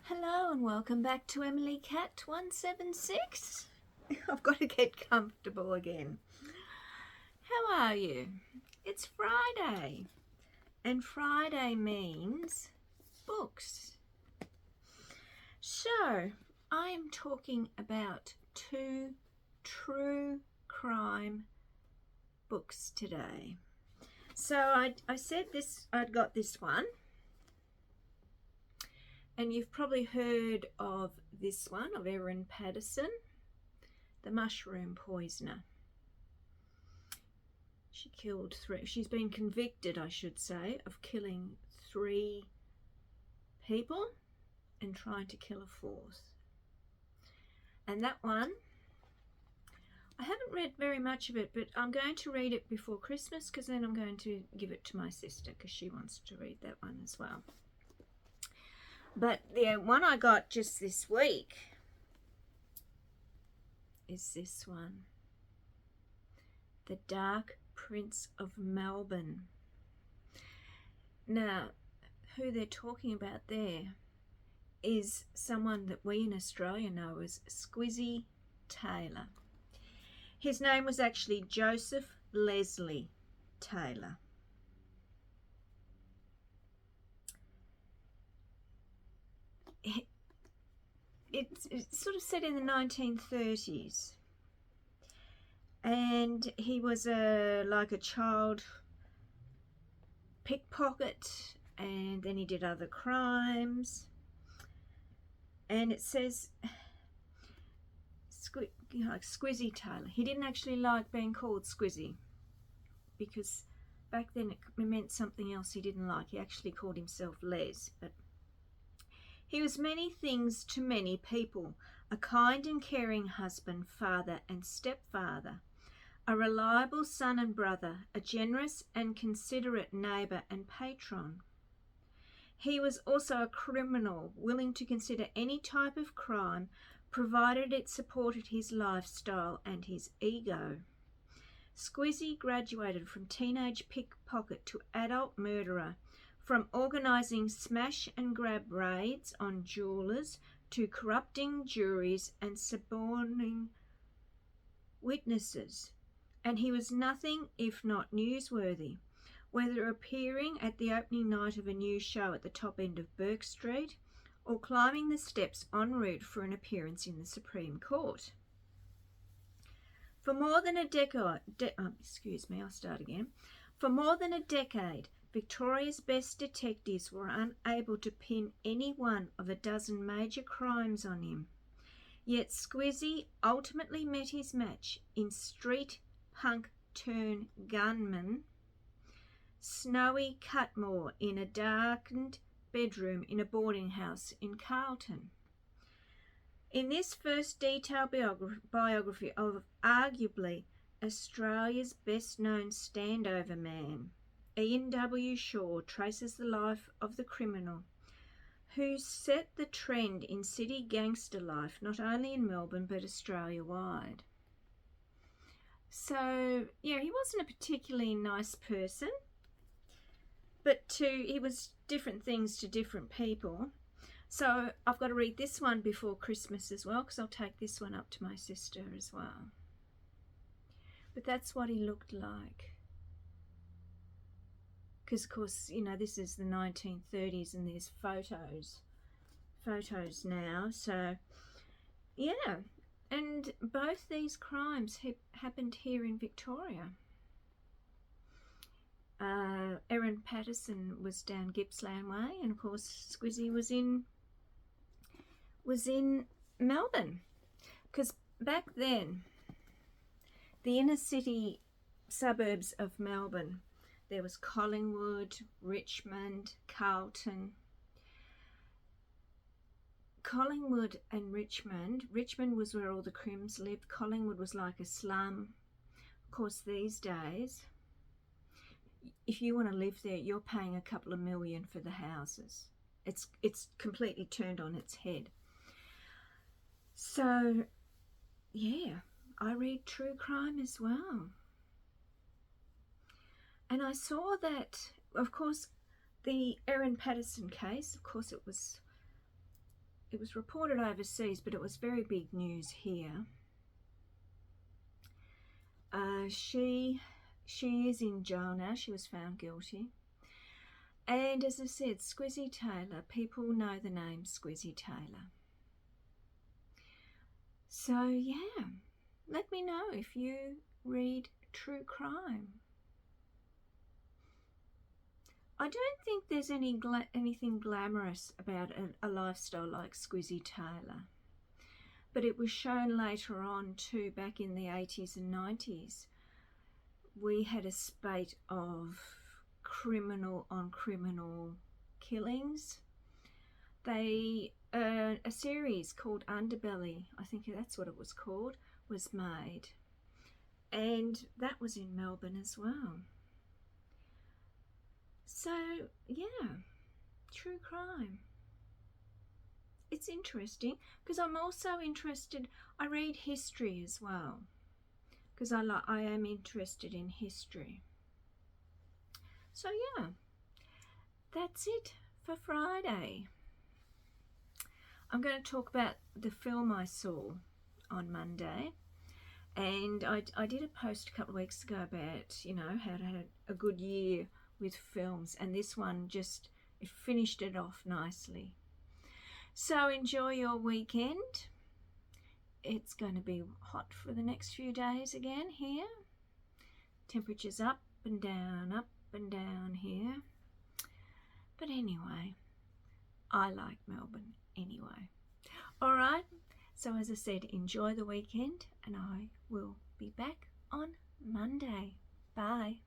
Hello and welcome back to Emily Cat 176. I've got to get comfortable again. How are you? It's Friday, and Friday means books. So, I am talking about two true crime books today. So I said I'd got this one. And you've probably heard of this one, of Erin Patterson, the mushroom poisoner. She's been convicted, I should say, of killing 3 people and trying to kill a 4th. And that one, I haven't read very much of it, but I'm going to read it before Christmas because then I'm going to give it to my sister because she wants to read that one as well. But the one I got just this week is this one, The Dark Prince of Melbourne. Now, who they're talking about there is someone that we in Australia know as Squizzy Taylor. His name was actually Joseph Leslie Taylor. It's sort of set in the 1930s, and he was like a child pickpocket, and then he did other crimes. And it says like Squizzy Taylor. He didn't actually like being called Squizzy because back then it meant something else he didn't like. He actually called himself Les, but he was many things to many people: a kind and caring husband, father and stepfather, a reliable son and brother, a generous and considerate neighbour and patron. He was also a criminal, willing to consider any type of crime, provided it supported his lifestyle and his ego. Squizzy graduated from teenage pickpocket to adult murderer, from organising smash and grab raids on jewellers to corrupting juries and suborning witnesses. And he was nothing if not newsworthy, whether appearing at the opening night of a new show at the top end of Bourke Street or climbing the steps en route for an appearance in the Supreme Court. For more than a decade, Victoria's best detectives were unable to pin any one of a dozen major crimes on him. Yet Squizzy ultimately met his match in street punk turn gunman Snowy Cutmore in a darkened bedroom in a boarding house in Carlton. In this first detailed biography of arguably Australia's best-known standover man, Ian W. Shaw traces the life of the criminal who set the trend in city gangster life, not only in Melbourne but Australia-wide. So, yeah, he wasn't a particularly nice person, but he was different things to different people. So I've got to read this one before Christmas as well, because I'll take this one up to my sister as well. But that's what he looked like. Because, of course, you know, this is the 1930s and there's photos now. So, yeah. And both these crimes happened here in Victoria. Erin Patterson was down Gippsland Way, and of course Squizzy was in Melbourne. Because back then, the inner city suburbs of Melbourne, there was Collingwood, Richmond, Carlton. Collingwood and Richmond was where all the crims lived. Collingwood was like a slum. Of course, these days, if you want to live there, you're paying a couple of million for the houses. It's completely turned on its head. So, yeah, I read true crime as well. And I saw that, of course, the Erin Patterson case, of course, it was it was reported overseas, but it was very big news here. She is in jail now. She was found guilty. And as I said, Squizzy Taylor, people know the name Squizzy Taylor. So yeah, let me know if you read true crime. I don't think there's anything glamorous about a lifestyle like Squizzy Taylor. But it was shown later on too, back in the 80s and 90s. We had a spate of criminal on criminal killings. A series called Underbelly, I think that's what it was called, was made. And that was in Melbourne as well. So, yeah, true crime. It's interesting because I'm also interested, I read history as well, because I am interested in history. So yeah, that's it for Friday. I'm going to talk about the film I saw on Monday, and I did a post a couple of weeks ago about, you know, how to have a good year with films, and this one it finished it off nicely. So enjoy your weekend. It's going to be hot for the next few days again here. Temperatures up and down here. But anyway, I like Melbourne anyway. All right, so as I said, enjoy the weekend, and I will be back on Monday. Bye.